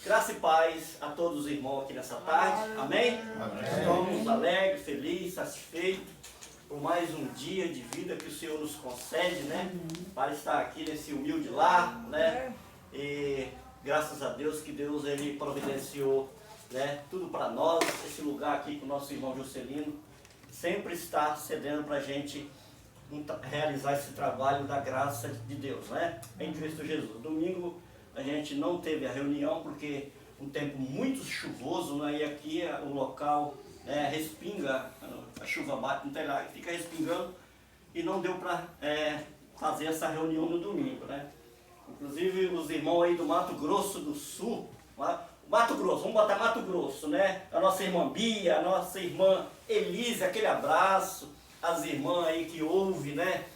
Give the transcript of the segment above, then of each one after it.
Graça e paz a todos os irmãos aqui nessa tarde, amém? Estamos alegres, felizes, satisfeitos por mais um dia de vida que o Senhor nos concede, né? Para estar aqui nesse humilde lar, né? E graças a Deus que Deus ele providenciou, né? Tudo para nós, esse lugar aqui com o nosso irmão Juscelino sempre está cedendo para a gente realizar esse trabalho da graça de Deus, né? Em Cristo Jesus. Domingo a gente não teve a reunião porque um tempo muito chuvoso, né? E aqui o local respinga, a chuva bate no telhado e fica respingando e não deu para fazer essa reunião no domingo, né? Inclusive os irmãos aí do Mato Grosso do Sul, Mato Grosso, vamos botar Mato Grosso, né? A nossa irmã Bia, a nossa irmã Elise, aquele abraço, as irmãs aí que ouvem, né?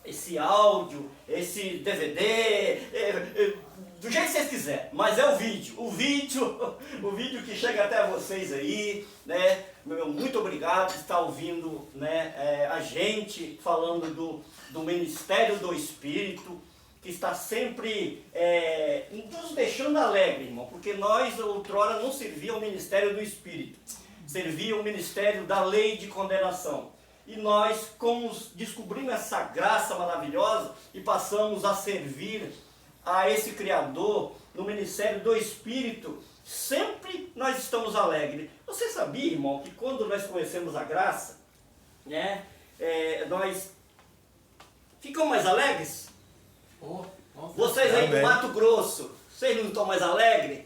Esse áudio, esse DVD, do jeito que vocês quiserem, mas é o vídeo que chega até vocês aí, né? Muito obrigado por estar ouvindo, né, a gente falando do Ministério do Espírito, que está sempre nos deixando alegre, irmão, porque nós outrora não servia ao Ministério do Espírito, servia ao Ministério da Lei de Condenação. E nós, como descobrimos essa graça maravilhosa e passamos a servir a esse Criador no Ministério do Espírito, sempre nós estamos alegres. Você sabia, irmão, que quando nós conhecemos a graça, né, nós ficamos mais alegres? Vocês aí do Mato Grosso, vocês não estão mais alegres?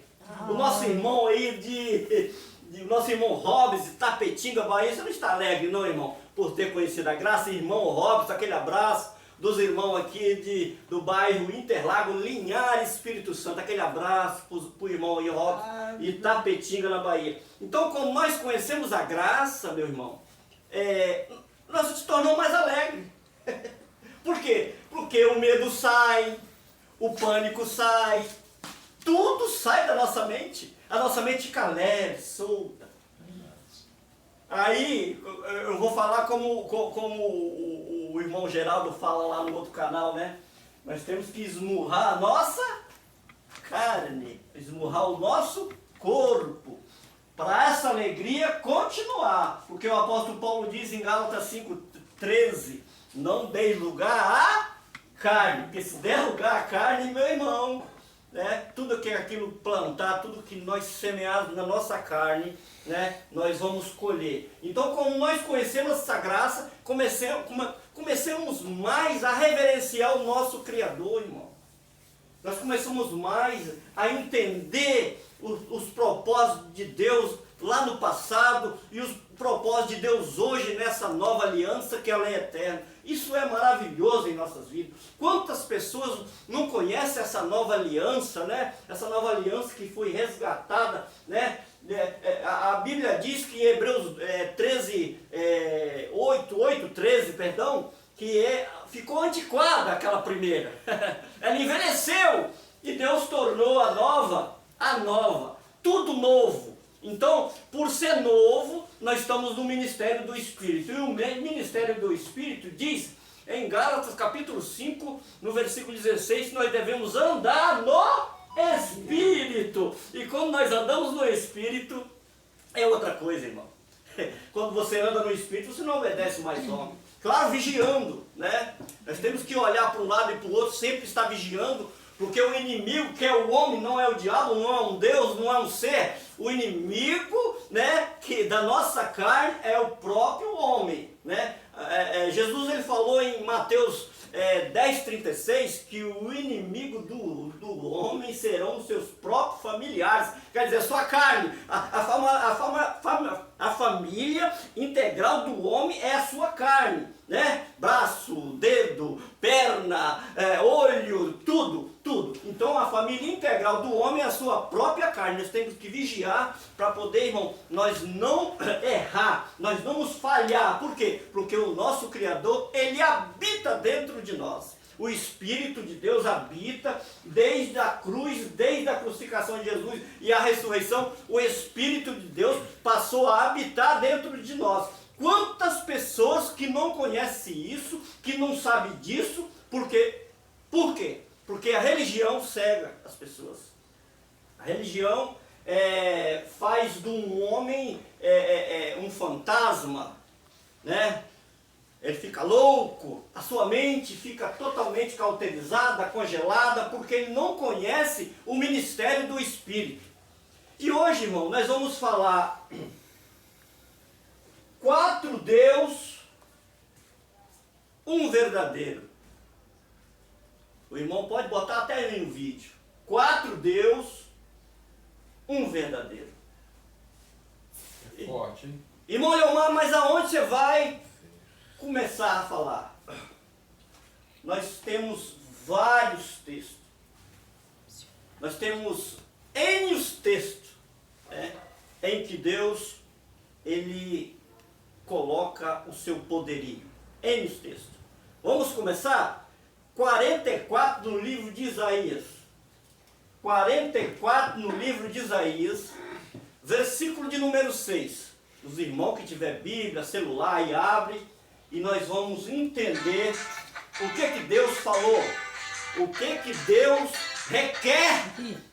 O nosso irmão aí o nosso irmão Robson, de Tapetinga, Bahia, você não está alegre não, irmão? Por ter conhecido a graça, irmão Robson, aquele abraço dos irmãos aqui do bairro Interlago, Linhares, Espírito Santo, aquele abraço para o irmão aí, Robson, e Tapetinga, na Bahia. Então, quando nós conhecemos a graça, meu irmão, nós nos tornamos mais alegres. Por quê? Porque o medo sai, o pânico sai, tudo sai da nossa mente. A nossa mente fica leve, solta. Aí, eu vou falar como o irmão Geraldo fala lá no outro canal, né? Nós temos que esmurrar a nossa carne, esmurrar o nosso corpo, para essa alegria continuar. Porque o apóstolo Paulo diz em Gálatas 5,13, não dê lugar à carne, porque se der lugar à carne, meu irmão, né, tudo que é aquilo plantar, tudo que nós semearmos na nossa carne, né, nós vamos colher. Então, como nós conhecemos essa graça, comecemos mais a reverenciar o nosso Criador, irmão. Nós começamos mais a entender os propósitos de Deus lá no passado e os propósitos de Deus hoje nessa nova aliança que ela é eterna. Isso é maravilhoso em nossas vidas. Quantas pessoas não conhecem essa nova aliança, né? Essa nova aliança que foi resgatada, né? A Bíblia diz que em Hebreus 13, perdão, que ficou antiquada aquela primeira. Ela envelheceu e Deus tornou a nova, tudo novo. Então, por ser novo, nós estamos no Ministério do Espírito. E o Ministério do Espírito diz, em Gálatas capítulo 5, no versículo 16, que nós devemos andar no Espírito. E quando nós andamos no Espírito, é outra coisa, irmão. Quando você anda no Espírito, você não obedece mais homem. Claro, vigiando, né? Nós temos que olhar para um lado e para o outro, sempre estar vigiando, porque o inimigo, que é o homem, não é o diabo, não é um Deus, não é um ser. O inimigo, né, que da nossa carne é o próprio homem, né? Jesus ele falou em Mateus 10,36 que o inimigo do homem serão os seus próprios familiares, quer dizer, a sua carne. A família integral do homem é a sua carne, né? Braço, dedo, perna, olho, tudo. Então a família integral do homem é a sua própria carne. Nós temos que vigiar para poder, irmão, nós não errar, nós não nos falhar. Por quê? Porque o nosso Criador, ele habita dentro de nós. O Espírito de Deus habita desde a cruz, desde a crucificação de Jesus e a ressurreição. O Espírito de Deus passou a habitar dentro de nós. Quantas pessoas que não conhecem isso, que não sabem disso, por quê? Porque a religião cega as pessoas. A religião faz de um homem um fantasma, né? Ele fica louco, a sua mente fica totalmente cauterizada, congelada, porque ele não conhece o ministério do Espírito. E hoje, irmão, nós vamos falar 4 Deus, um verdadeiro. O irmão pode botar até aí no vídeo. 4 Deus, um verdadeiro. Forte, hein? Irmão Leomar, mas aonde você vai começar a falar? Nós temos vários textos. Nós temos N textos, em que Deus, ele coloca o seu poderio. N textos. Vamos começar? 44 no livro de Isaías. 44 no livro de Isaías, versículo de número 6. Os irmãos que tiver Bíblia, celular, aí abre e nós vamos entender o que Deus falou, o que Deus requer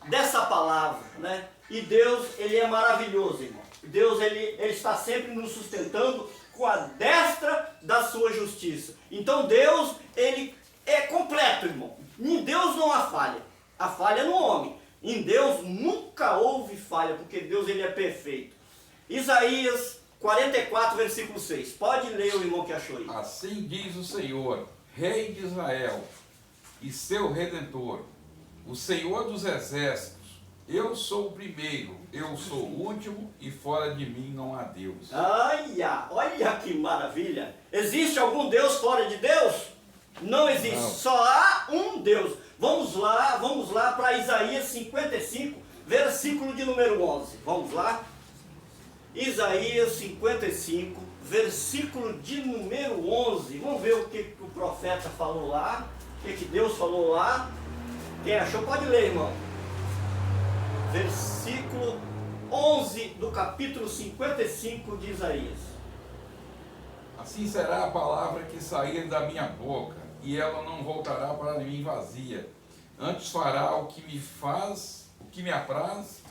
dessa palavra, né? E Deus, ele é maravilhoso, irmão. Deus, ele está sempre nos sustentando com a destra da sua justiça. Então Deus, ele é completo, irmão. Em Deus não há falha. A falha é no homem. Em Deus nunca houve falha, porque Deus, ele é perfeito. Isaías 44, versículo 6. Pode ler, o irmão que achou aí. Assim diz o Senhor, Rei de Israel e seu Redentor, o Senhor dos Exércitos. Eu sou o primeiro, eu sou o último, e fora de mim não há Deus. Olha que maravilha. Existe algum Deus fora de Deus? Não existe, não. Só há um Deus. Vamos lá para Isaías 55, versículo de número 11. Vamos lá? Isaías 55, versículo de número 11. Vamos ver o que o profeta falou lá, o que Deus falou lá. Quem achou pode ler, irmão. Versículo 11 do capítulo 55 de Isaías. Assim será a palavra que sair da minha boca, e ela não voltará para mim vazia. Antes fará o que me apraz,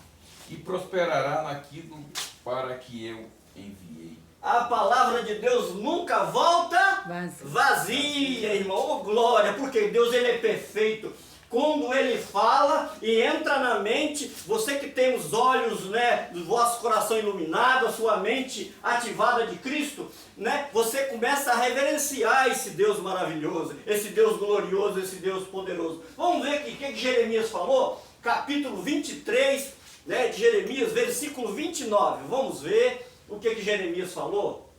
e prosperará naquilo para que eu enviei. A palavra de Deus nunca volta vazia, irmão. Oh, glória, porque Deus, ele é perfeito. Quando ele fala e entra na mente, você que tem os olhos, né, do vosso coração iluminado, a sua mente ativada de Cristo, né, você começa a reverenciar esse Deus maravilhoso, esse Deus glorioso, esse Deus poderoso. Vamos ver o que Jeremias falou? Capítulo 23, né, de Jeremias, versículo 29. Vamos ver o que Jeremias falou?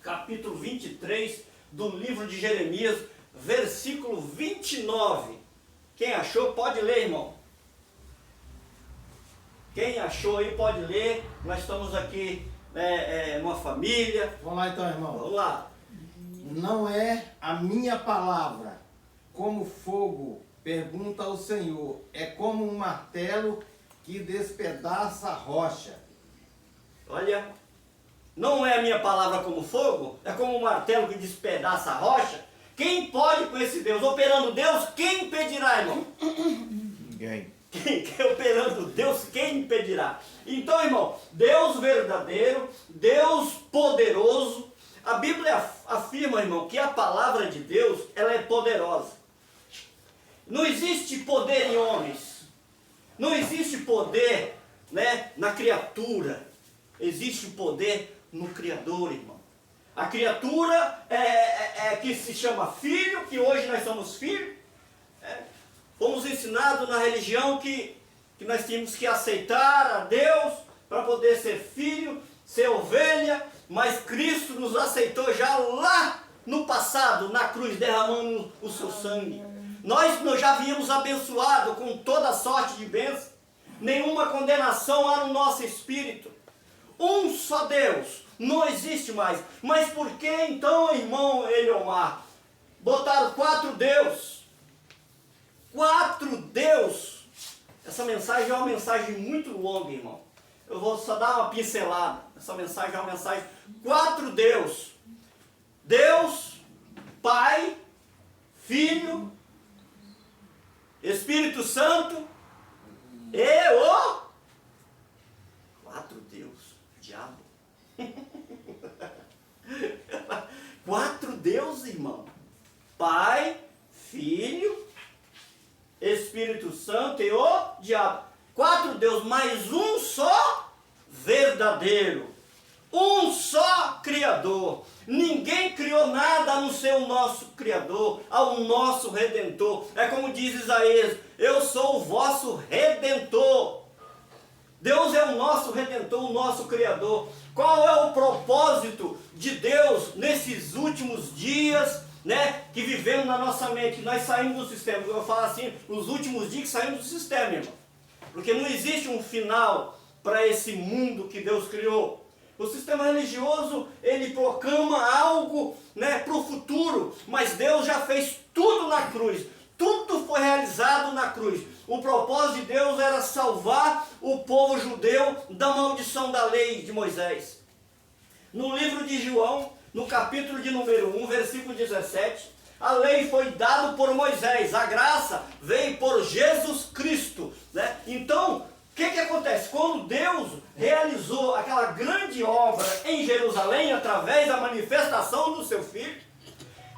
Capítulo 23 do livro de Jeremias, versículo 29. Quem achou, pode ler, irmão. Quem achou aí, pode ler. Nós estamos aqui numa família. Vamos lá então, irmão. Vamos lá. Não é a minha palavra como fogo, pergunta o Senhor. É como um martelo que despedaça a rocha. Olha, não é a minha palavra como fogo, é como um martelo que despedaça a rocha. Quem pode com esse Deus? Operando Deus, quem impedirá, irmão? Ninguém. Quem operando Deus, quem impedirá? Então, irmão, Deus verdadeiro, Deus poderoso. A Bíblia afirma, irmão, que a palavra de Deus, ela é poderosa. Não existe poder em homens. Não existe poder, né, na criatura. Existe poder no Criador, irmão. A criatura que se chama filho, que hoje nós somos filhos. Fomos ensinados na religião que nós tínhamos que aceitar a Deus para poder ser filho, ser ovelha, mas Cristo nos aceitou já lá no passado, na cruz, derramando o seu sangue. Nós já viemos abençoados com toda sorte de bênção, nenhuma condenação há no nosso espírito. Um só Deus, não existe mais. Mas por que então, irmão Eliomar, botaram 4 Deus? 4 Deus. Essa mensagem é uma mensagem muito longa, irmão. Eu vou só dar uma pincelada. Essa mensagem é uma mensagem. 4 Deus. Deus, Pai, Filho Espírito Santo e o 4 Deus, diabo. 4 Deus, irmão. Pai, Filho, Espírito Santo e o diabo. 4 Deus, mais um só verdadeiro. Um só Criador. Ninguém criou nada a não ser o nosso Criador, ao nosso Redentor. É como diz Isaías, eu sou o vosso Redentor. Deus é o nosso Redentor, o nosso Criador. Qual é o propósito de Deus nesses últimos dias, né, que vivemos na nossa mente? Nós saímos do sistema. Eu falo assim, nos últimos dias que saímos do sistema, irmão. Porque não existe um final para esse mundo que Deus criou. O sistema religioso, ele proclama algo, né, para o futuro, mas Deus já fez tudo na cruz. Tudo foi realizado na cruz. O propósito de Deus era salvar o povo judeu da maldição da lei de Moisés. No livro de João, no capítulo de número 1, versículo 17, a lei foi dada por Moisés, a graça veio por Jesus Cristo, né? Então, o que acontece? Quando Deus realizou aquela grande obra em Jerusalém, através da manifestação do seu Filho,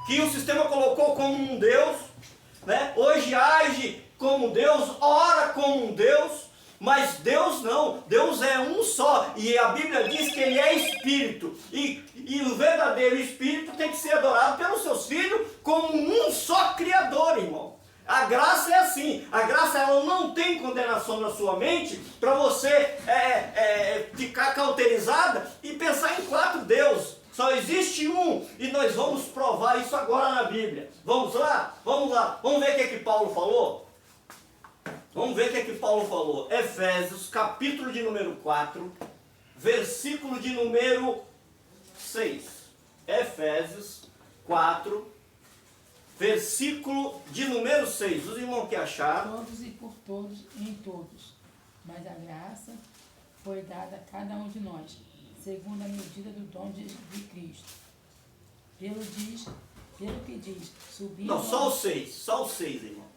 que o sistema colocou como um Deus, né? Hoje age como Deus, ora como um Deus, mas Deus não, Deus é um só, e a Bíblia diz que Ele é Espírito, e o verdadeiro Espírito tem que ser adorado pelos seus filhos como um só Criador, irmão. A graça é assim, a graça ela não tem condenação na sua mente para você ficar cauterizada e pensar em 4 deuses. Só existe um e nós vamos provar isso agora na Bíblia. Vamos lá? Vamos lá. Vamos ver o que Paulo falou? Vamos ver o que Paulo falou. Efésios, capítulo de número 4, versículo de número 6. Efésios 4, versículo de número 6. Os irmãos que acharam? Todos e por todos e em todos. Mas a graça foi dada a cada um de nós, segundo a medida do dom de Cristo. Pelo que diz, subindo... Não, só o 6, irmão.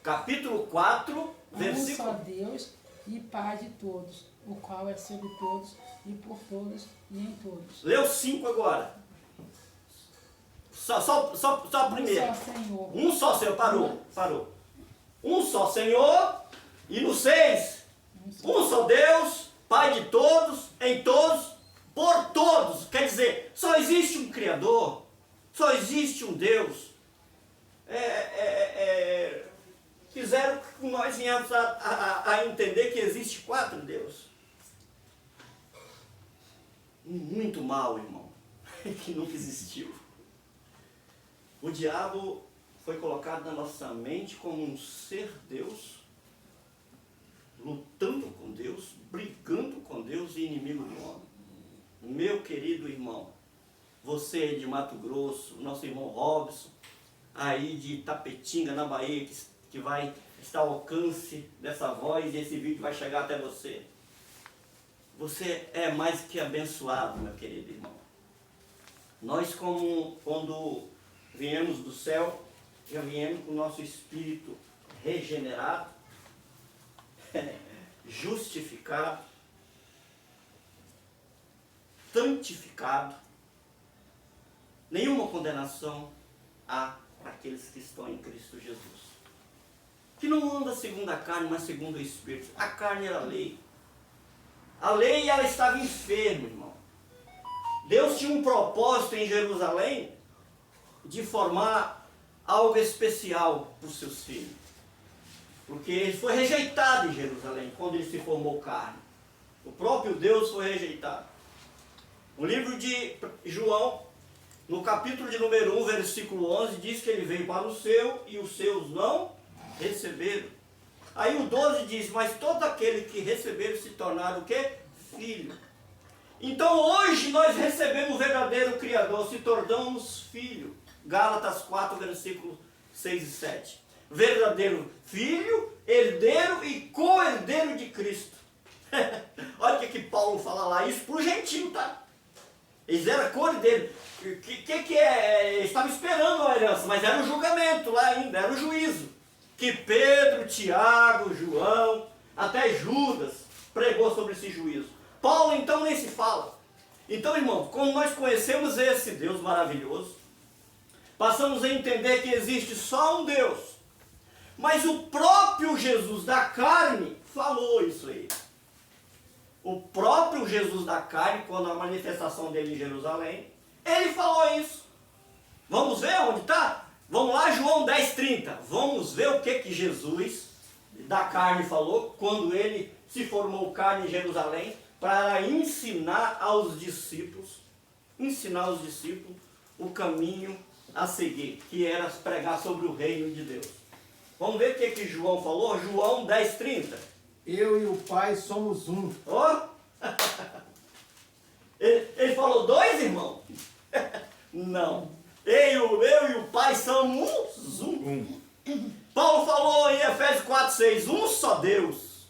Capítulo 4, versículo... Um só Deus e Pai de todos, o qual é sobre todos e por todos e em todos. Lê o 5 agora. Só a primeira. Um só Senhor. Um só Senhor, parou. Um só Senhor, e no 6, um só Deus, Pai de todos, em todos, por todos. Quer dizer, só existe um Criador, só existe um Deus. Fizeram que nós viemos a entender que existe 4 deuses. Muito mal, irmão, que nunca existiu. O diabo foi colocado na nossa mente como um ser Deus, lutando com Deus, brigando com Deus e inimigo do homem. Meu querido irmão, você de Mato Grosso, nosso irmão Robson, aí de Tapetinga, na Bahia, que vai estar ao alcance dessa voz e esse vídeo vai chegar até você. Você é mais que abençoado, meu querido irmão. Nós, quando viemos do céu, já viemos com o nosso espírito regenerado, justificado, santificado. Nenhuma condenação há para aqueles que estão em Cristo Jesus. Que não anda segundo a carne, mas segundo o Espírito. A carne era a lei. A lei, ela estava enferma, irmão. Deus tinha um propósito em Jerusalém de formar algo especial para os seus filhos. Porque ele foi rejeitado em Jerusalém, quando ele se formou carne. O próprio Deus foi rejeitado. O livro de João, no capítulo de número 1, versículo 11, diz que ele veio para o seu e os seus não receberam. Aí o 12 diz, mas todo aquele que receberam se tornaram o quê? Filho. Então hoje nós recebemos o verdadeiro Criador, se tornamos filho. Gálatas 4, versículos 6 e 7. Verdadeiro filho, herdeiro e co-herdeiro de Cristo. Olha o que Paulo fala lá, isso para o gentio, tá? Eles eram co-herdeiro. Que é? Eles estavam esperando a herança, mas era o julgamento lá ainda, era o juízo. que Pedro, Tiago, João, até Judas pregou sobre esse juízo. Paulo então nem se fala. Então, irmãos, como nós conhecemos esse Deus maravilhoso, passamos a entender que existe só um Deus. Mas o próprio Jesus da carne falou isso aí. O próprio Jesus da carne, quando a manifestação dele em Jerusalém, ele falou isso. Vamos ver onde está? Vamos lá, João 10:30. Vamos ver o que Jesus da carne falou quando ele se formou carne em Jerusalém para ensinar aos discípulos o caminho a seguir, que era pregar sobre o reino de Deus. Vamos ver o que João falou? João 10:30. Eu e o Pai somos um. Oh. Ele falou dois, irmão? Não. Eu e o Pai somos um. Paulo falou em Efésios 4:6, um só Deus,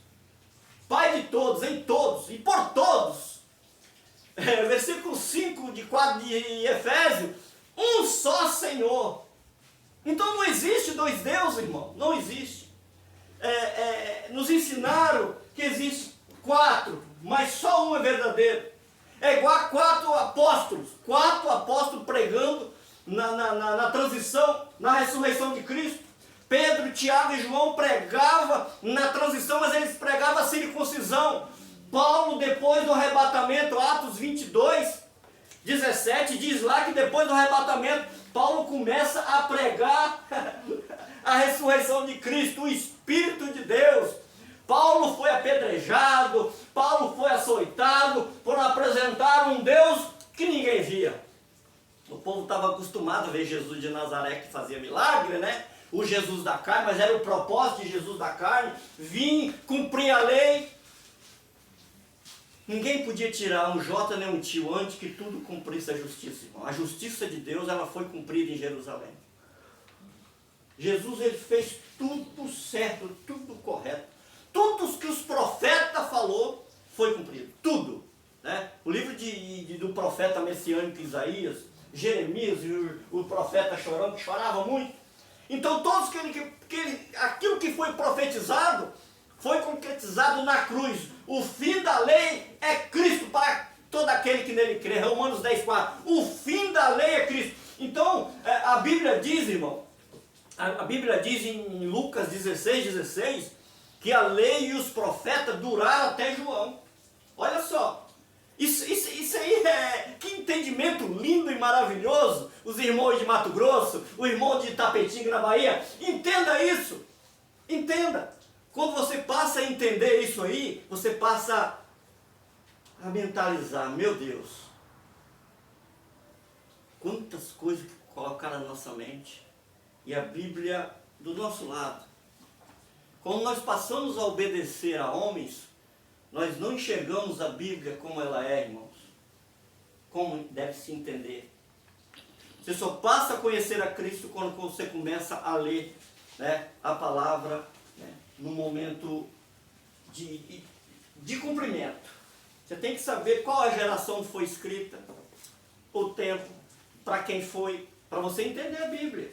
Pai de todos, em todos e por todos. Versículo 5 de Efésios, um só Senhor. Então não existe dois deuses, irmão, não existe. Nos ensinaram que existe quatro, mas só um é verdadeiro. É igual a quatro apóstolos pregando na transição, na ressurreição de Cristo. Pedro, Tiago e João pregavam na transição, mas eles pregavam a circuncisão. Paulo, depois do arrebatamento, Atos 22:17, diz lá que depois do arrebatamento, Paulo começa a pregar a ressurreição de Cristo, o Espírito de Deus. Paulo foi apedrejado, Paulo foi açoitado por apresentar um Deus que ninguém via. O povo estava acostumado a ver Jesus de Nazaré que fazia milagre, né? O Jesus da carne, mas era o propósito de Jesus da carne, vir cumprir a lei. Ninguém podia tirar um J nem um tio antes que tudo cumprisse a justiça, irmão. A justiça de Deus, ela foi cumprida em Jerusalém. Jesus, ele fez tudo certo, tudo correto. Tudo que os profetas falou foi cumprido. Tudo. Né? O livro do profeta messiânico Isaías, Jeremias e o profeta chorão, que chorava muito. Então todos aquilo que foi profetizado foi concretizado na cruz. O fim da lei é Cristo para todo aquele que nele crê. Romanos 10:4. O fim da lei é Cristo. Então a Bíblia diz, irmão, a Bíblia diz em Lucas 16:16 que a lei e os profetas duraram até João. Olha só. Isso aí que entendimento lindo e maravilhoso. Os irmãos de Mato Grosso, o irmão de Itapetinga na Bahia, entenda isso, entenda. Quando você passa a entender isso aí, você passa a mentalizar, meu Deus, quantas coisas que colocaram na nossa mente, e a Bíblia do nosso lado. Quando nós passamos a obedecer a homens, nós não enxergamos a Bíblia como ela é, irmãos. Como deve se entender. Você só passa a conhecer a Cristo quando você começa a ler, né, a palavra, né, no momento de cumprimento. Você tem que saber qual a geração que foi escrita, o tempo, para quem foi, para você entender a Bíblia.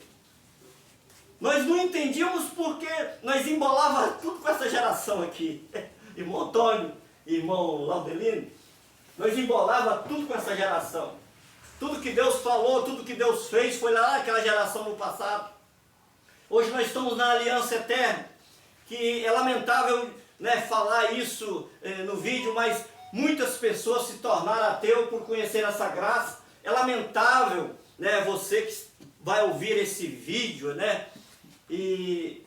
Nós não entendíamos porque nós embolávamos tudo com essa geração aqui. Irmão Antônio, irmão Laudelino, nós embolava tudo com essa geração. Tudo que Deus falou, tudo que Deus fez, foi lá naquela geração no passado. Hoje nós estamos na aliança eterna, que é lamentável, né, falar isso no vídeo, mas muitas pessoas se tornaram ateu por conhecer essa graça. É lamentável, né, você que vai ouvir esse vídeo, né, e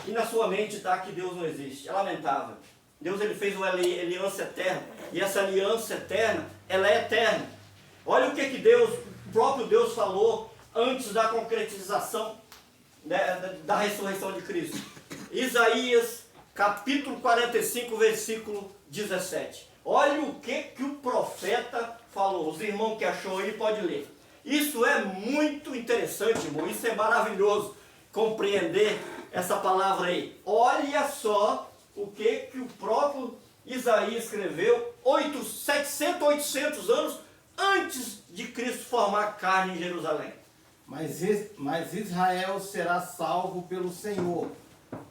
na sua mente está que Deus não existe. É lamentável. Deus, ele fez uma aliança eterna. E essa aliança eterna, ela é eterna. Olha o que Deus, o próprio Deus falou antes da concretização, né, da ressurreição de Cristo. Isaías, capítulo 45, versículo 17. Olha o que o profeta falou. Os irmãos que achou aí, pode ler. Isso é muito interessante, irmão. Isso é maravilhoso compreender essa palavra aí. Olha só o que o próprio Isaías escreveu 700, 800 anos antes de Cristo formar carne em Jerusalém. Mas Israel será salvo pelo Senhor,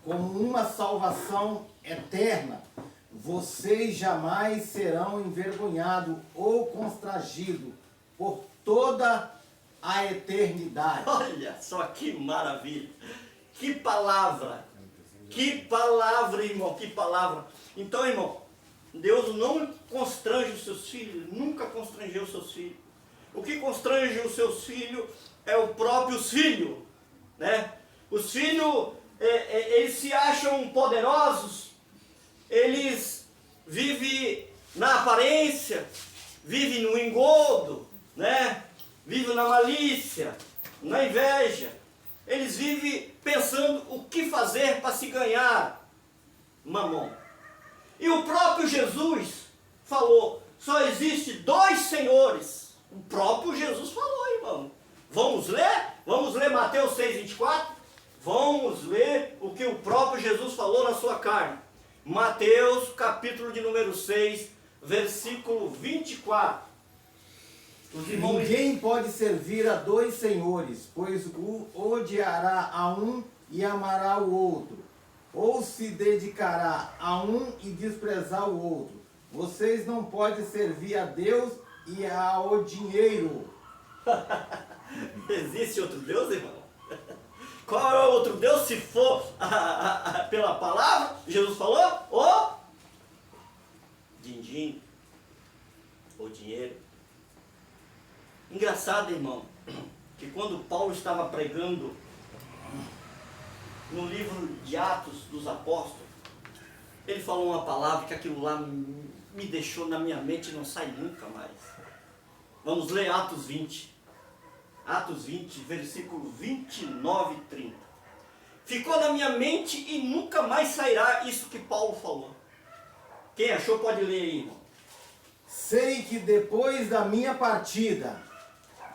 como uma salvação eterna. Vocês jamais serão envergonhados ou constrangidos por toda a eternidade. Olha só que maravilha. Que palavra, irmão, que palavra. Então, irmão, Deus não constrange os seus filhos, nunca constrangeu os seus filhos. O que constrange os seus filhos é o próprio filho, né? Os filhos, eles se acham poderosos, eles vivem na aparência, vivem no engodo, né? Vivem na malícia, na inveja. Eles vivem pensando o que fazer para se ganhar mamão. E o próprio Jesus falou, só existe 2 senhores. O próprio Jesus falou, irmão. Vamos ler? Vamos ler Mateus 6,24? Vamos ler o que o próprio Jesus falou na sua carne. Mateus, capítulo de número 6, versículo 24. Os irmãos... Ninguém pode servir a 2 senhores, pois odiará a um e amará o outro, ou se dedicará a um e desprezar o outro. Vocês não podem servir a Deus e ao dinheiro. Existe outro Deus, irmão? Qual é o outro Deus se for pela palavra? Jesus falou? O din-din, o dinheiro. Engraçado, irmão, que quando Paulo estava pregando no livro de Atos dos Apóstolos, ele falou uma palavra que aquilo lá me deixou na minha mente e não sai nunca mais. Vamos ler Atos 20. Atos 20, versículo 29 e 30. Ficou na minha mente e nunca mais sairá isso que Paulo falou. Quem achou pode ler aí, irmão. Sei que depois da minha partida,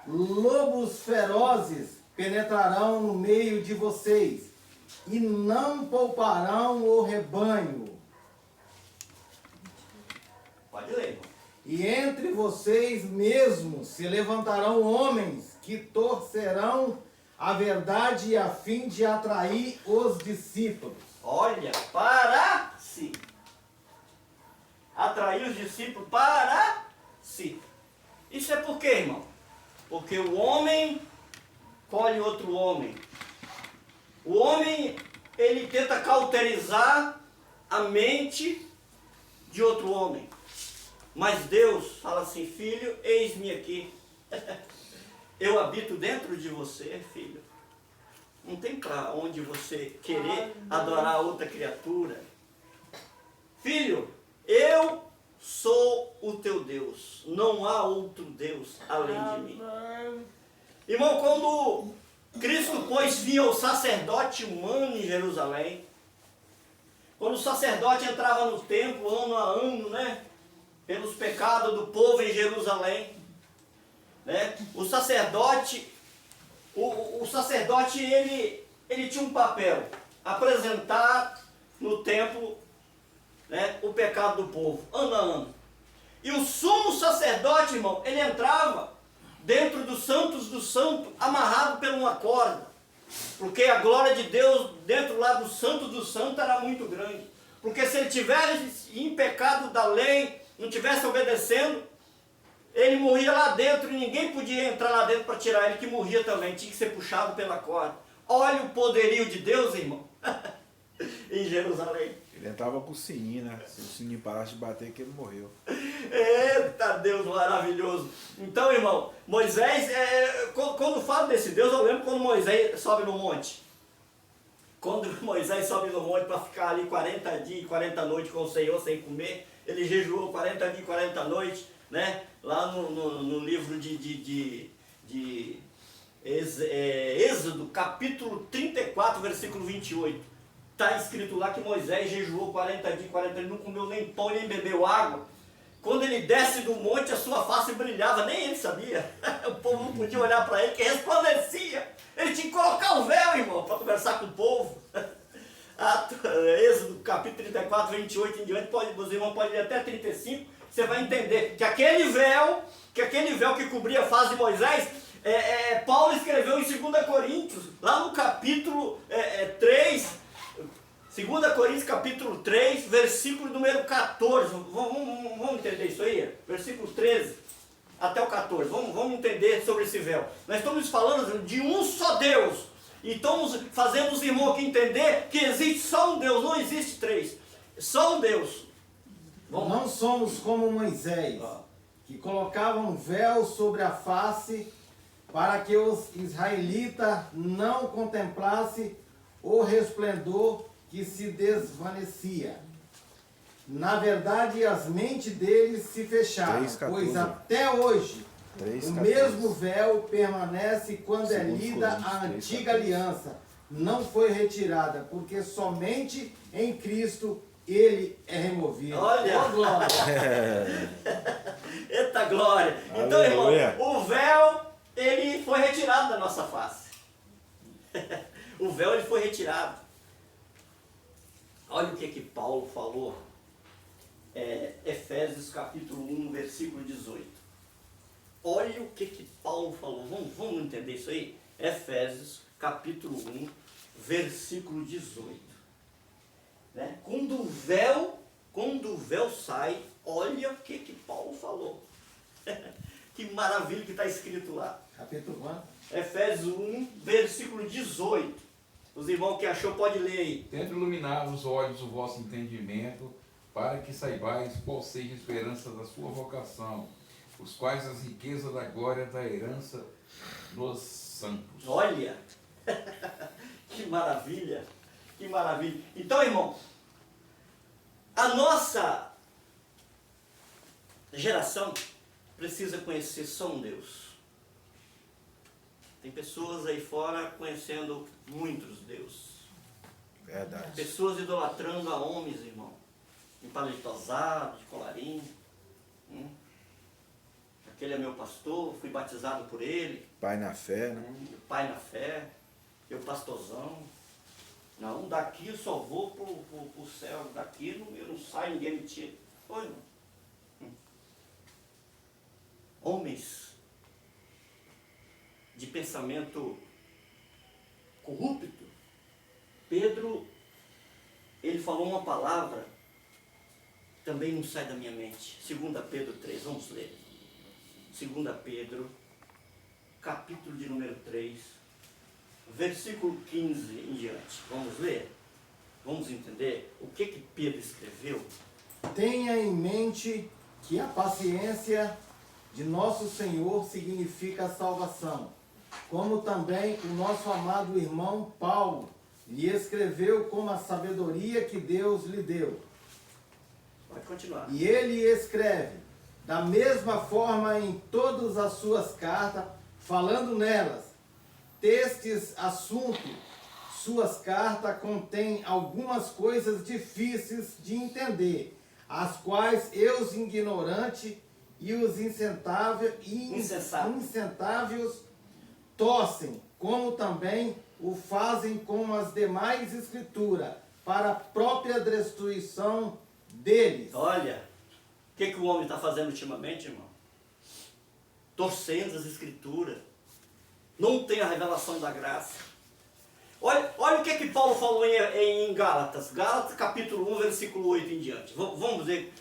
lobos ferozes penetrarão no meio de vocês e não pouparão o rebanho. Pode ler, irmão. E entre vocês mesmos se levantarão homens que torcerão a verdade a fim de atrair os discípulos. Olha, para si. Atrair os discípulos para si. Isso é por quê, irmão? Porque o homem colhe outro homem. O homem, ele tenta cauterizar a mente de outro homem. Mas Deus fala assim, filho, eis-me aqui. Eu habito dentro de você, filho. Não tem para onde você querer adorar outra criatura. Filho, eu sou o teu Deus. Não há outro Deus além de mim. Irmão, quando Cristo pôs fim ao sacerdote humano em Jerusalém, quando o sacerdote entrava no templo ano a ano, né? Pelos pecados do povo em Jerusalém, né? O sacerdote ele tinha um papel, apresentar no templo, né, o pecado do povo, ano a ano. E o sumo sacerdote, irmão, ele entrava dentro dos santos do santo, amarrado por uma corda, porque a glória de Deus dentro lá do santo do santo era muito grande. Porque se ele tivesse em pecado da lei, não tivesse obedecendo, ele morria lá dentro e ninguém podia entrar lá dentro para tirar ele, que morria também, tinha que ser puxado pela corda. Olha o poderio de Deus, irmão, em Jerusalém. Ele entrava com o sininho, né? Se o sininho parasse de bater, que ele morreu. Eita Deus maravilhoso. Então, irmão, Moisés, quando falo desse Deus, eu lembro quando Moisés sobe no monte. Quando Moisés sobe no monte para ficar ali 40 dias e 40 noites com o Senhor sem comer, ele jejuou 40 dias e 40 noites, né? Lá no livro de Êxodo, capítulo 34, versículo 28. Está escrito lá que Moisés jejuou 40 dias e 40 noites, não comeu nem pão, nem bebeu água. Quando ele desce do monte, a sua face brilhava, nem ele sabia. O povo não podia olhar para ele, que resplandecia. Ele tinha que colocar o véu, irmão, para conversar com o povo. Êxodo, capítulo 34, 28 em diante, os irmãos podem ler até 35, você vai entender que aquele véu que cobria a face de Moisés, Paulo escreveu em 2 Coríntios, lá no capítulo 3, 2 Coríntios capítulo 3, versículo número 14. Vamos entender isso aí? Versículo 13 até o 14. Vamos entender sobre esse véu. Nós estamos falando de um só Deus. E estamos fazendo os irmãos aqui entender que existe só um Deus, não existe três. Só um Deus. Não somos como Moisés, que colocava um véu sobre a face para que os israelitas não contemplassem o resplendor que se desvanecia. Na verdade, as mentes deles se fecharam, 3:14. pois até hoje o 3:14. mesmo véu permanece quando é Segundo lida Coríntios, a 3:14. antiga aliança. Não foi retirada, porque somente em Cristo ele é removido. Olha! Oh, glória! Eita glória! Então, irmão, Aleluia. o véu, ele foi retirado da nossa face. O véu, ele foi retirado. Olha o que Paulo falou. Efésios capítulo 1, versículo 18. Olha o que Paulo falou. Vamos entender isso aí? Efésios capítulo 1, versículo 18. Né? Quando o véu sai, olha o que Paulo falou. Que maravilha que está escrito lá. Capítulo 1. Efésios 1, versículo 18. Os irmãos que achou, pode ler aí. Tendo iluminado os olhos do vosso entendimento, para que saibais qual seja a esperança da sua vocação, os quais as riquezas da glória da herança dos santos. Olha! Que maravilha! Que maravilha! Então, irmão, a nossa geração precisa conhecer só um Deus. Tem pessoas aí fora conhecendo muitos deuses. Verdade. Pessoas idolatrando a homens, irmão. Empalitosado, de colarinho. Aquele é meu pastor, fui batizado por ele. Pai na fé, né? Pai na fé, eu pastorzão. Não, daqui eu só vou pro céu, daqui eu não saio, ninguém me tira. Foi, irmão. Homens de pensamento corrupto. Pedro, ele falou uma palavra, também não sai da minha mente. 2 Pedro 3, vamos ler. 2 Pedro, capítulo de número 3, versículo 15 em diante. Vamos ler? Vamos entender o que Pedro escreveu? Tenha em mente que a paciência de nosso Senhor significa a salvação, como também o nosso amado irmão Paulo lhe escreveu com a sabedoria que Deus lhe deu. Pode continuar. E ele escreve da mesma forma em todas as suas cartas, falando nelas. Destes assuntos, suas cartas contêm algumas coisas difíceis de entender, as quais os ignorantes e os insensáveis torcem, como também o fazem com as demais escrituras, para a própria destruição deles. Olha, o que o homem está fazendo ultimamente, irmão? Torcendo as escrituras. Não tem a revelação da graça. Olha o que Paulo falou em Gálatas. Gálatas capítulo 1, versículo 8 em diante. Vamos ver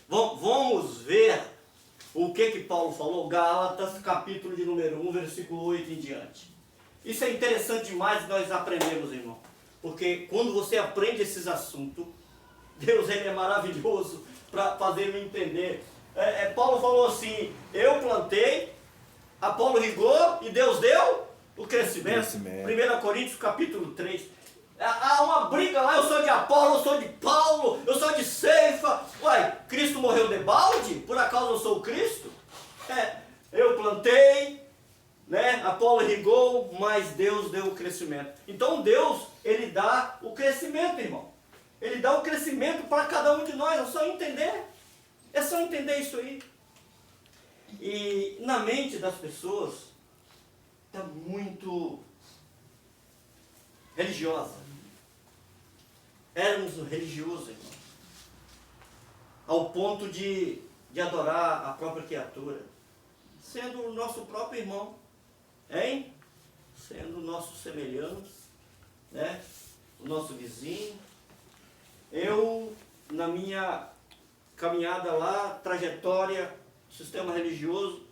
o que Paulo falou. Gálatas capítulo de número 1, versículo 8 em diante. Isso é interessante demais nós aprendemos, irmão. Porque quando você aprende esses assuntos, Deus ele é maravilhoso para fazer me entender. Paulo falou assim, eu plantei, Apolo regou e Deus deu o crescimento. 1 Coríntios capítulo 3. Há uma briga lá, eu sou de Apolo, eu sou de Paulo, eu sou de Ceifa. Uai, Cristo morreu de balde? Por acaso eu sou o Cristo? Eu plantei, né? Apolo regou, mas Deus deu o crescimento. Então Deus, ele dá o crescimento, irmão. Ele dá o crescimento para cada um de nós, é só entender. É só entender isso aí. E na mente das pessoas, está muito religiosa. Éramos religiosos, irmão. Ao ponto de adorar a própria criatura. Sendo o nosso próprio irmão. Hein? Sendo nosso semelhante, né? O nosso vizinho. Eu, na minha caminhada lá, trajetória, sistema religioso,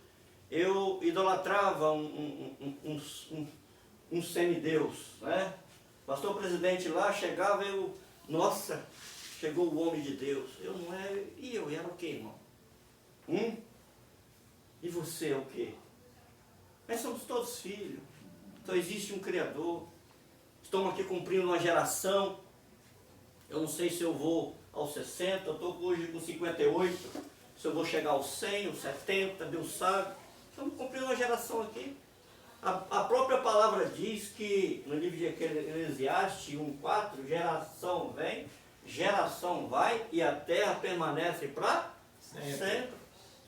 eu idolatrava um semideus, né? O pastor presidente lá chegava, nossa, chegou o homem de Deus. Eu não era, e eu era o quê, irmão? E você é o quê? Nós somos todos filhos. Então existe um Criador. Estamos aqui cumprindo uma geração. Eu não sei se eu vou aos 60, eu estou hoje com 58. Se eu vou chegar aos 100, aos 70, Deus sabe. Estamos cumprindo uma geração aqui. A própria palavra diz que, no livro de Eclesiastes 1:4, geração vem, geração vai e a terra permanece para sempre.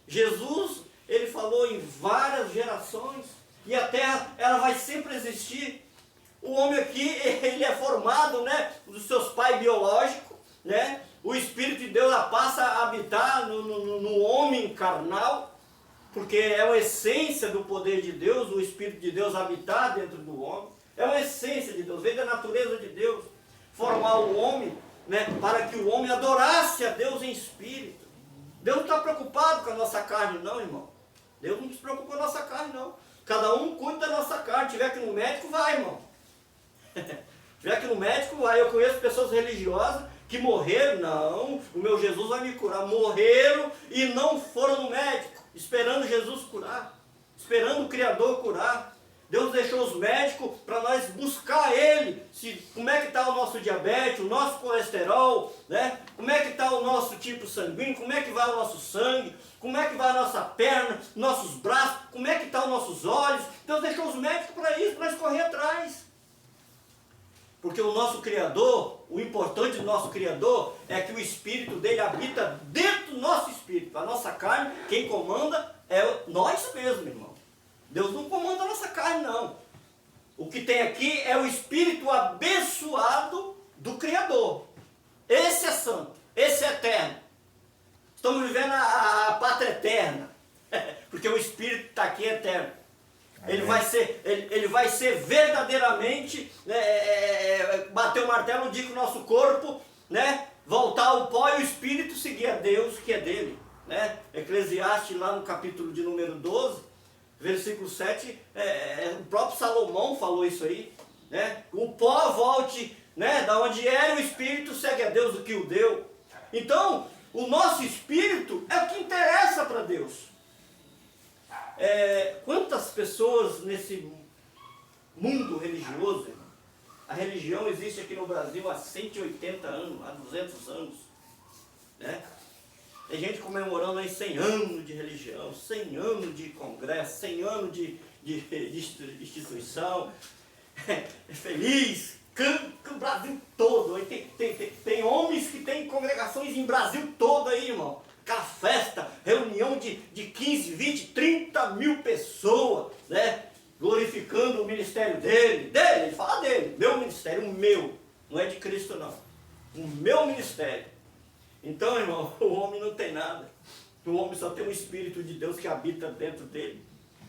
Jesus, ele falou em várias gerações e a terra, ela vai sempre existir. O homem aqui, ele é formado, né, dos seus pais biológicos, né? O Espírito de Deus passa a habitar no homem carnal, porque é uma essência do poder de Deus, o Espírito de Deus habitar dentro do homem. É uma essência de Deus, vem da natureza de Deus, formar o homem, né, para que o homem adorasse a Deus em espírito. Deus não está preocupado com a nossa carne não, irmão. Deus não se preocupa com a nossa carne não. Cada um cuida da nossa carne. Se tiver que ir no médico, vai, irmão. Se tiver que ir no médico, vai. Eu conheço pessoas religiosas que morreram, não, o meu Jesus vai me curar. Morreram e não foram no médico, esperando Jesus curar, esperando o Criador curar. Deus deixou os médicos para nós buscar Ele, como é que está o nosso diabetes, o nosso colesterol, né? Como é que está o nosso tipo sanguíneo, como é que vai o nosso sangue, como é que vai a nossa perna, nossos braços, como é que estão os nossos olhos. Deus deixou os médicos para isso, para nós correr atrás. Porque o nosso Criador, o importante do nosso Criador é que o Espírito dele habita dentro do nosso Espírito. A nossa carne, quem comanda é nós mesmos, irmão. Deus não comanda a nossa carne, não. O que tem aqui é o Espírito abençoado do Criador. Esse é santo, esse é eterno. Estamos vivendo a pátria eterna, porque o Espírito está aqui eterno. Ele vai ser verdadeiramente, bater o martelo no dia que o nosso corpo, né, voltar ao pó e o Espírito seguir a Deus, que é dele. Né? Eclesiastes, lá no capítulo de número 12, versículo 7, o próprio Salomão falou isso aí. Né? O pó volte, né, da onde era, o Espírito segue a Deus o que o deu. Então, o nosso Espírito é o que interessa para Deus. Quantas pessoas nesse mundo religioso, a religião existe aqui no Brasil há 180 anos, há 200 anos, né? Tem gente comemorando aí 100 anos de religião, 100 anos de congresso, 100 anos de instituição, feliz, canta o Brasil todo. Tem homens que têm congregações em Brasil todo aí, irmão. Aquela festa, reunião de 15, 20, 30 mil pessoas, né? Glorificando o ministério dele, ele fala dele, meu ministério, o meu, não é de Cristo não, o meu ministério. Então, irmão, o homem não tem nada, o homem só tem o Espírito de Deus que habita dentro dele,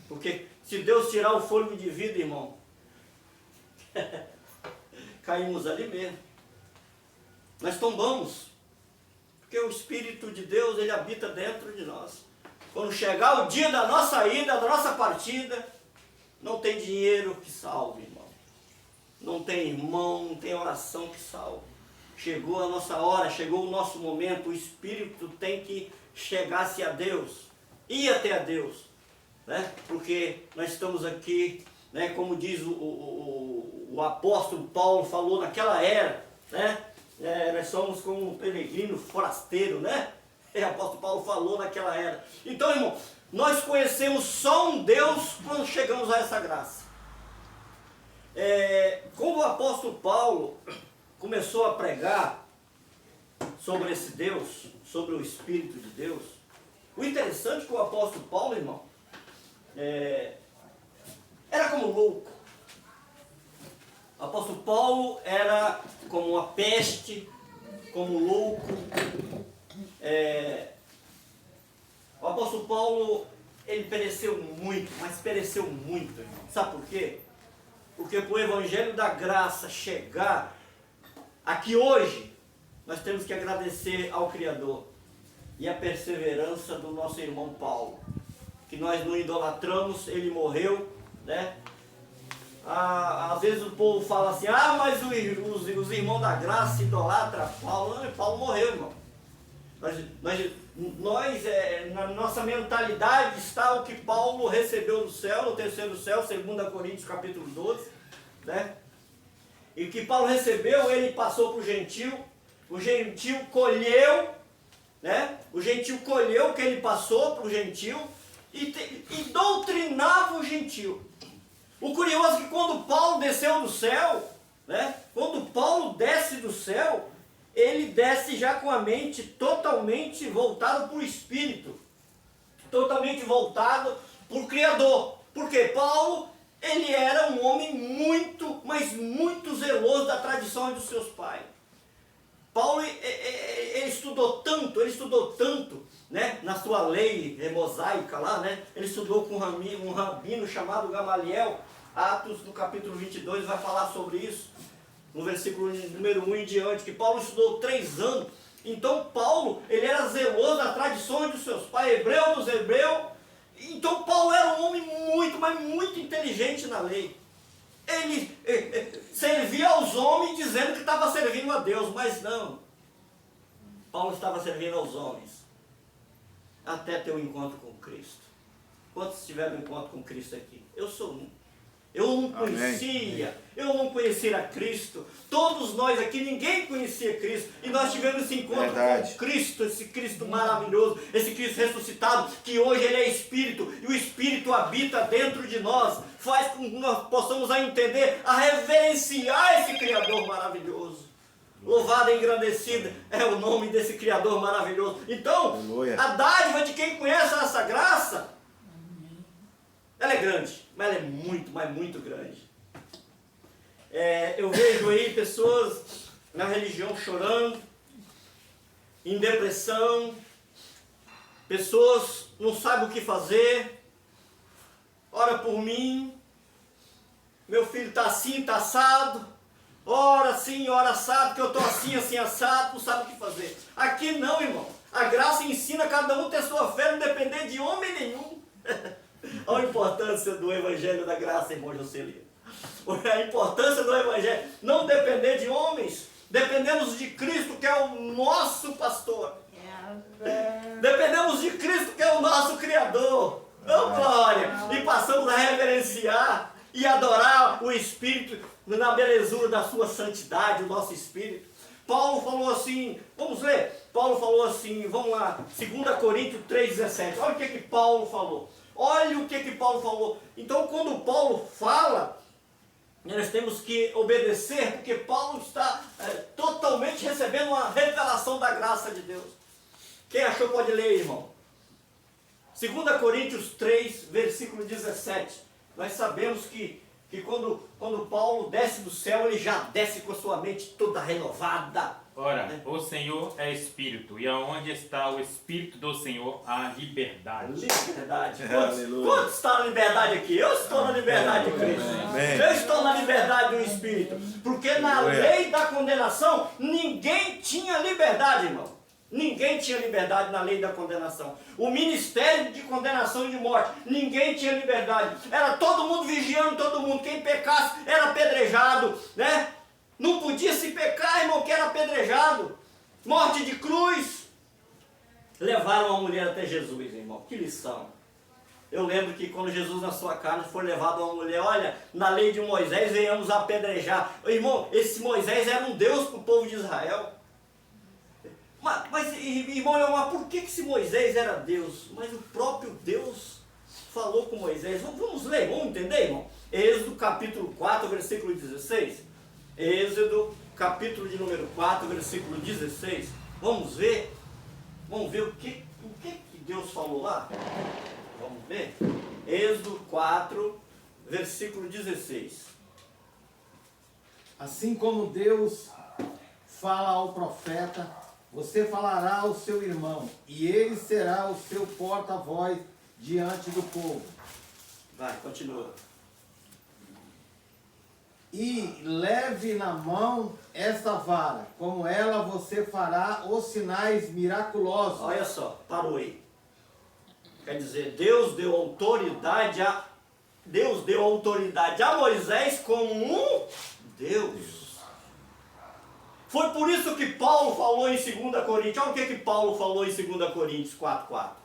porque se Deus tirar o fôlego de vida, irmão, caímos ali mesmo, nós tombamos. Porque o Espírito de Deus, ele habita dentro de nós. Quando chegar o dia da nossa ida, da nossa partida, não tem dinheiro que salve, irmão. Não tem irmão, não tem oração que salve. Chegou a nossa hora, chegou o nosso momento, o Espírito tem que chegar-se a Deus, ir até a Deus. Né? Porque nós estamos aqui, né, como diz o apóstolo Paulo falou naquela era, né? Nós somos como um peregrino forasteiro, né? O apóstolo Paulo falou naquela era. Então, irmão, nós conhecemos só um Deus quando chegamos a essa graça. Quando o apóstolo Paulo começou a pregar sobre esse Deus, sobre o Espírito de Deus, o interessante é que o apóstolo Paulo, irmão, era como louco. O apóstolo Paulo era como uma peste, como louco. O apóstolo Paulo, ele pereceu muito, mas pereceu muito, irmão. Sabe por quê? Porque para o Evangelho da Graça chegar aqui hoje, nós temos que agradecer ao Criador e a perseverança do nosso irmão Paulo, que nós não idolatramos, ele morreu, né? Às vezes o povo fala assim, mas os irmãos da graça idolatram Paulo. Não, Paulo morreu, irmão. Na nossa mentalidade está o que Paulo recebeu do céu, no terceiro céu, 2 Coríntios capítulo 12, né? E o que Paulo recebeu, ele passou para o gentil colheu, né? O gentil colheu o que ele passou para o gentil e doutrinava o gentil. O curioso é que quando Paulo desceu do céu, né? Quando Paulo desce do céu, ele desce já com a mente totalmente voltada para o Espírito, totalmente voltado para o Criador. Porque Paulo, ele era um homem muito, mas muito zeloso da tradição dos seus pais. Paulo, ele estudou tanto, né, na sua lei mosaica lá, né? Ele estudou com um rabino chamado Gamaliel. Atos, no capítulo 22, vai falar sobre isso, no versículo número 1 em diante, que Paulo estudou 3 anos. Então Paulo, ele era zeloso das tradições dos seus pais, hebreu dos hebreus. Então Paulo era um homem muito, mas muito inteligente na lei. Ele servia aos homens dizendo que estava servindo a Deus, mas não. Paulo estava servindo aos homens até ter um encontro com Cristo. Quantos tiveram um encontro com Cristo aqui? Eu sou um. Eu não conhecia a Cristo. Todos nós aqui, ninguém conhecia Cristo. E nós tivemos esse encontro com Cristo, esse Cristo maravilhoso, esse Cristo ressuscitado, que hoje ele é Espírito, e o Espírito habita dentro de nós, faz com que nós possamos a entender, a reverenciar esse Criador maravilhoso. Louvado e engrandecido é o nome desse Criador maravilhoso. Então, a dádiva de quem conhece essa graça, ela é grande, mas ela é muito, mas muito grande. Eu vejo aí pessoas na religião chorando, em depressão, pessoas não sabem o que fazer. Ora por mim, meu filho está assim, está assado. Ora sim, ora assado, que eu estou assim, assim, assado, não sabe o que fazer. Aqui não, irmão. A graça ensina cada um a ter sua fé, não depender de homem nenhum. Olha a importância do Evangelho da Graça, irmão Jocelino. A importância do Evangelho, não depender de homens, dependemos de Cristo, que é o nosso pastor. Dependemos de Cristo, que é o nosso Criador. Oh, glória! E passamos a reverenciar e adorar o Espírito na belezura da sua santidade, o nosso Espírito. Paulo falou assim, vamos ler? Paulo falou assim, vamos lá, 2 Coríntios 3,17. Olha o que Paulo falou. Olha o que Paulo falou. Então, quando Paulo fala, nós temos que obedecer, porque Paulo está totalmente recebendo uma revelação da graça de Deus. Quem achou pode ler, irmão. 2 Coríntios 3, versículo 17. Nós sabemos que quando Paulo desce do céu, ele já desce com a sua mente toda renovada. Ora, o Senhor é Espírito, e aonde está o Espírito do Senhor, há liberdade. Liberdade. Quantos estão na liberdade aqui? Eu estou na liberdade de Cristo. Eu estou na liberdade do Espírito. Porque na lei da condenação, ninguém tinha liberdade, irmão. Ninguém tinha liberdade na lei da condenação. O ministério de condenação e de morte, ninguém tinha liberdade. Era todo mundo vigiando todo mundo. Quem pecasse era apedrejado, né? Não podia se pecar, irmão, que era apedrejado. Morte de cruz. Levaram a mulher até Jesus, irmão. Que lição. Eu lembro que quando Jesus na sua carne foi levado a uma mulher, olha, na lei de Moisés venhamos apedrejar. Irmão, esse Moisés era um Deus para o povo de Israel. Mas irmão, mas por que esse Moisés era Deus? Mas o próprio Deus falou com Moisés. Vamos ler, vamos entender, irmão? Êxodo capítulo 4, versículo 16. Êxodo, capítulo de número 4, versículo 16. Vamos ver o que Deus falou lá? Vamos ver? Êxodo 4, versículo 16. Assim como Deus fala ao profeta, você falará ao seu irmão, e ele será o seu porta-voz diante do povo. Vai, continua. E leve na mão esta vara, como ela você fará os sinais miraculosos. Olha só, parou aí. Quer dizer, Deus deu autoridade a Moisés como um Deus. Foi por isso que Paulo falou em 2 Coríntios. Olha o que Paulo falou em 2 Coríntios 4:4.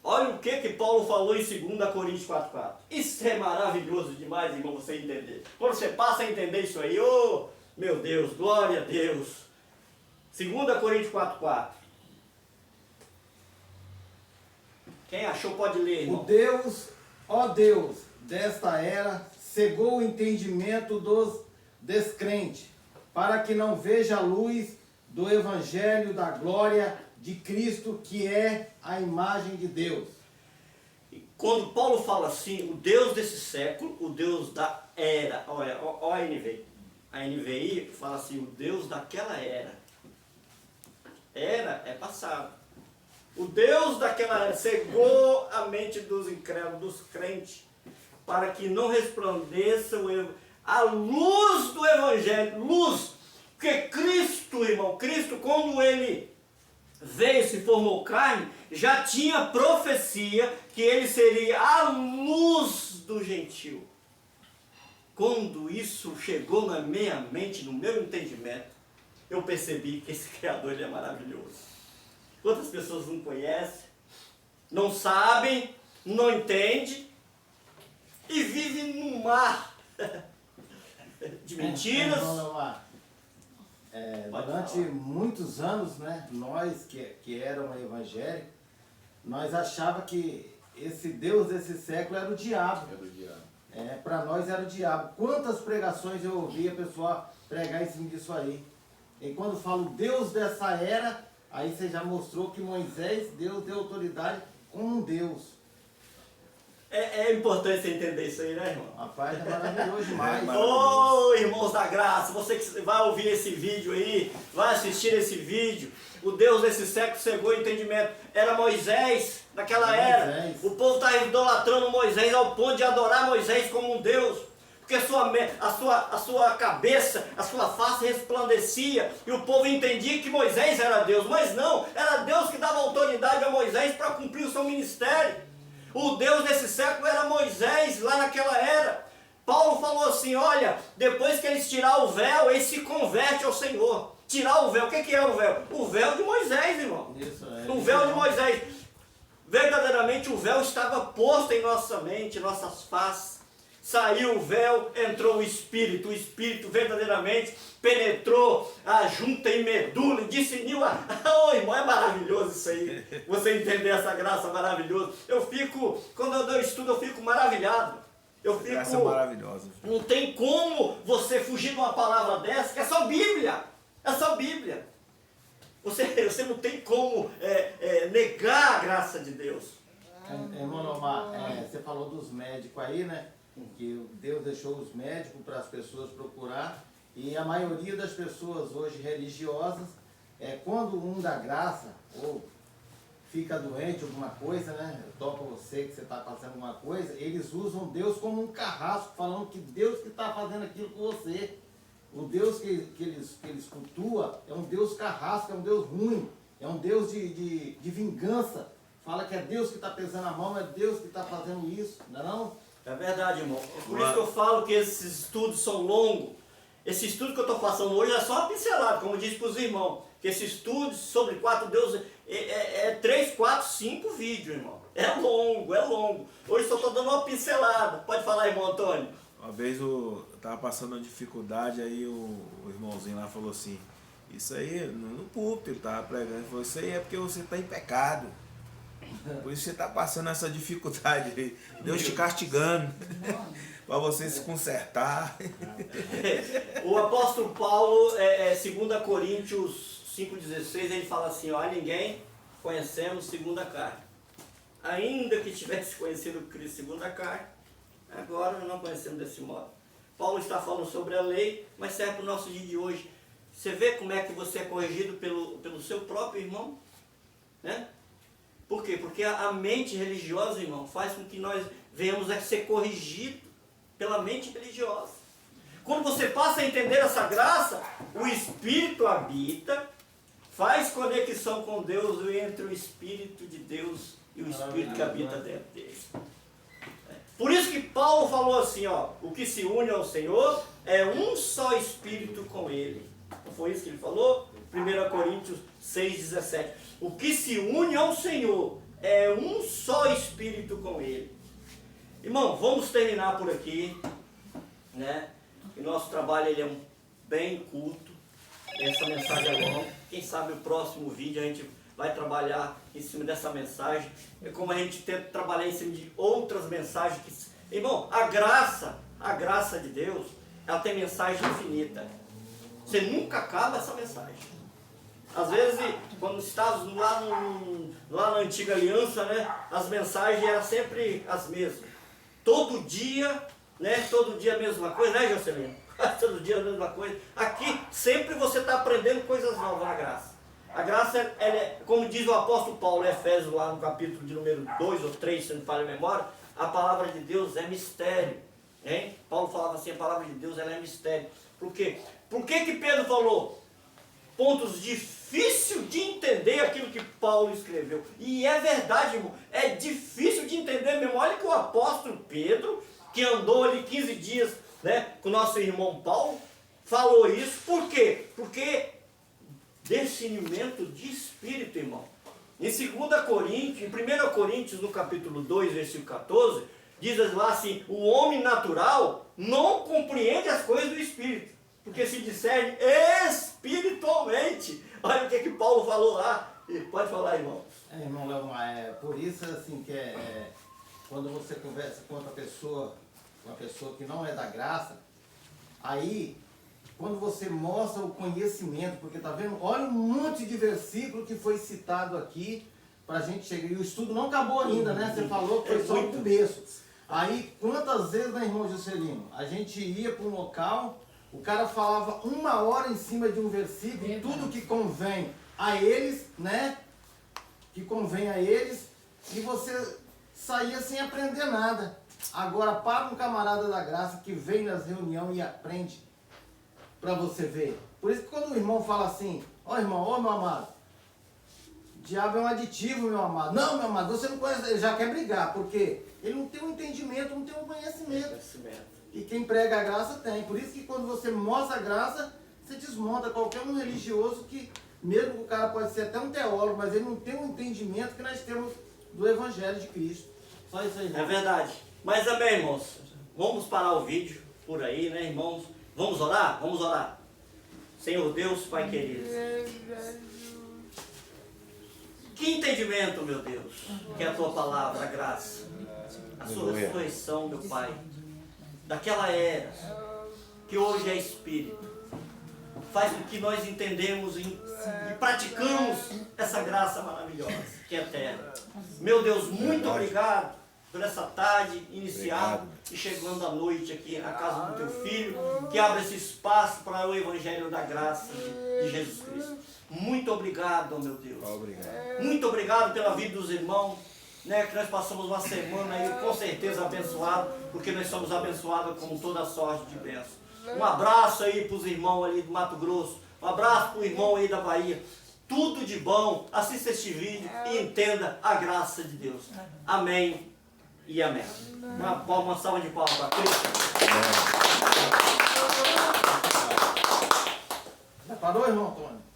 Olha o que Paulo falou em 2 Coríntios 4:4. Isso é maravilhoso demais, irmão, você entender. Quando você passa a entender isso aí, oh, meu Deus, glória a Deus. 2 Coríntios 4:4. Quem achou pode ler, irmão. O Deus, ó Deus, desta era, cegou o entendimento dos descrentes, para que não veja a luz do evangelho da glória de Cristo, que é a imagem de Deus. Quando Paulo fala assim, o Deus desse século, o Deus da era, olha a NVI. A NVI fala assim, o Deus daquela era. Era é passado. O Deus daquela era cegou a mente dos incrédulos, dos crentes, para que não resplandeça a luz do Evangelho. Luz, porque Cristo, irmão, Cristo, quando ele veio e se formou carne, já tinha profecia que ele seria a luz do gentio. Quando isso chegou na minha mente, no meu entendimento, eu percebi que esse Criador ele é maravilhoso. Quantas pessoas não conhecem, não sabem, não entendem e vivem num mar de mentiras. Durante muitos anos, né, nós que éramos evangélicos, nós achávamos que esse Deus desse século era o diabo. É do diabo. Para nós era o diabo. Quantas pregações eu ouvia pessoal pregar em cima disso aí. E quando falo Deus dessa era, aí você já mostrou que Moisés, Deus deu autoridade como um Deus. É importante você entender isso aí, né, irmão? Rapaz, é maravilhoso demais. Ô, irmãos da graça, você que vai ouvir esse vídeo aí, vai assistir esse vídeo, o Deus desse século cegou o entendimento. Era Moisés, naquela era. O povo estava idolatrando Moisés ao ponto de adorar Moisés como um Deus. Porque a sua cabeça, a sua face resplandecia e o povo entendia que Moisés era Deus. Mas não, era Deus que dava autoridade a Moisés para cumprir o seu ministério. O Deus desse século era Moisés, lá naquela era. Paulo falou assim, olha, depois que eles tirar o véu, eles se convertem ao Senhor. Tirar o véu, o que é o véu? O véu de Moisés, irmão. O véu de Moisés. Verdadeiramente o véu estava posto em nossa mente, em nossas faces. Saiu o véu, entrou o Espírito verdadeiramente penetrou a junta e medula e discerniu a... Oh, irmão, é maravilhoso isso aí, você entender essa graça maravilhosa. Quando eu estudo, eu fico maravilhado. Graça maravilhosa. Não tem como você fugir de uma palavra dessa, que é só Bíblia, é só Bíblia. Você não tem como negar a graça de Deus. Irmão Lomar, você falou dos médicos aí, né? Que Deus deixou os médicos para as pessoas procurar, e a maioria das pessoas hoje religiosas, quando um dá graça ou fica doente, alguma coisa, né? Toca você que você está passando alguma coisa, eles usam Deus como um carrasco, falando que Deus que está fazendo aquilo com você. O Deus que eles cultuam é um Deus carrasco, é um Deus ruim, é um Deus de vingança. Fala que é Deus que está pesando a mão, é Deus que está fazendo isso, não é não? É verdade, irmão. Por isso que eu falo que esses estudos são longos. Esse estudo que eu estou passando hoje é só uma pincelada, como eu disse para os irmãos. Que esse estudo sobre 4 deuses é 3, 4, 5 vídeos, irmão. É longo, é longo. Hoje só estou dando uma pincelada. Pode falar, irmão Antônio. Uma vez eu estava passando uma dificuldade, aí o irmãozinho lá falou assim, isso aí, no púlpito, ele estava pregando, ele falou, isso aí é porque você está em pecado. Por isso você está passando essa dificuldade aí. Deus te castigando para você se consertar. O apóstolo Paulo, 2 Coríntios 5,16, ele fala assim, ó, a ninguém conhecemos segundo a carne. Ainda que tivesse conhecido Cristo segundo a carne, agora não conhecemos desse modo. Paulo está falando sobre a lei, mas serve para o nosso dia de hoje. Você vê como é que você é corrigido pelo seu próprio irmão? Né? Por quê? Porque a mente religiosa, irmão, faz com que nós venhamos a ser corrigidos pela mente religiosa. Quando você passa a entender essa graça, o Espírito habita, faz conexão com Deus entre o Espírito de Deus e o Espírito que habita dentro dele. Por isso que Paulo falou assim, ó, o que se une ao Senhor é um só Espírito com Ele. Não foi isso que ele falou? 1 Coríntios 6,17. O que se une ao Senhor é um só Espírito com Ele. Irmão, vamos terminar por aqui, né? E nosso trabalho ele é bem curto. Essa mensagem é longa. Quem sabe o próximo vídeo a gente vai trabalhar em cima dessa mensagem. É como a gente tenta trabalhar em cima de outras mensagens. Irmão, a graça de Deus, ela tem mensagem infinita. Você nunca acaba essa mensagem. Às vezes, quando estávamos lá na antiga aliança, né, as mensagens eram sempre as mesmas. Todo dia, né, todo dia a mesma coisa, né, Jocelyn? Todo dia a mesma coisa. Aqui, sempre você está aprendendo coisas novas na graça. A graça, ela é, como diz o apóstolo Paulo, em Efésios, lá no capítulo de número 2 ou 3, se não me falha a memória, a palavra de Deus é mistério. Hein? Paulo falava assim, a palavra de Deus ela é mistério. Por quê? Por que Pedro falou? Pontos difíceis de entender aquilo que Paulo escreveu. E é verdade, irmão, é difícil de entender mesmo. Olha que o apóstolo Pedro, que andou ali 15 dias, né, com o nosso irmão Paulo, falou isso. Por quê? Porque discernimento de espírito, irmão. Em 2 Coríntios, em 1 Coríntios, no capítulo 2, versículo 14, diz lá assim, o homem natural não compreende as coisas do espírito, porque se discerne espiritualmente. Olha o que Paulo falou lá. Pode falar, irmão. Irmão Léo, por isso assim que quando você conversa com outra pessoa, uma pessoa que não é da graça, aí quando você mostra o conhecimento, porque tá vendo? Olha um monte de versículo que foi citado aqui para a gente chegar. E o estudo não acabou ainda, né? Você falou que foi só o começo. Aí, quantas vezes, né, irmão Juscelino, a gente ia para um local, o cara falava 1 hora em cima de um versículo, tudo que convém a eles, né? Que convém a eles, e você saía sem aprender nada. Agora, para um camarada da graça que vem nas reuniões e aprende, para você ver. Por isso que quando o irmão fala assim, ó irmão, ó meu amado, diabo é um aditivo, meu amado. Não, meu amado, você não conhece, ele já quer brigar, porque ele não tem um entendimento, não tem um conhecimento. E quem prega a graça tem. Por isso que quando você mostra a graça, você desmonta qualquer um religioso que, mesmo que o cara pode ser até um teólogo, mas ele não tem um entendimento que nós temos do Evangelho de Cristo. Só isso aí, irmão. É verdade. Mas amém, irmãos. Vamos parar o vídeo por aí, né, irmãos? Vamos orar? Vamos orar. Senhor Deus, Pai querido. Que entendimento, meu Deus, que é a Tua palavra, a graça. A Sua ressurreição, meu Pai. Daquela era, que hoje é Espírito. Faz com que nós entendemos e praticamos essa graça maravilhosa, que é eterna. Meu Deus, muito obrigado por essa tarde iniciada e chegando à noite aqui na casa do Teu Filho, que abre esse espaço para o Evangelho da graça de Jesus Cristo. Muito obrigado, meu Deus. Obrigado. Muito obrigado pela vida dos irmãos, né, que nós passamos uma semana aí com certeza abençoado, porque nós somos abençoados com toda sorte de bênção. Um abraço aí para os irmãos ali do Mato Grosso, um abraço para o irmão aí da Bahia. Tudo de bom, assista este vídeo e entenda a graça de Deus. Amém e amém. Uma salva de palmas para Cristo. Já parou, irmão Antônio?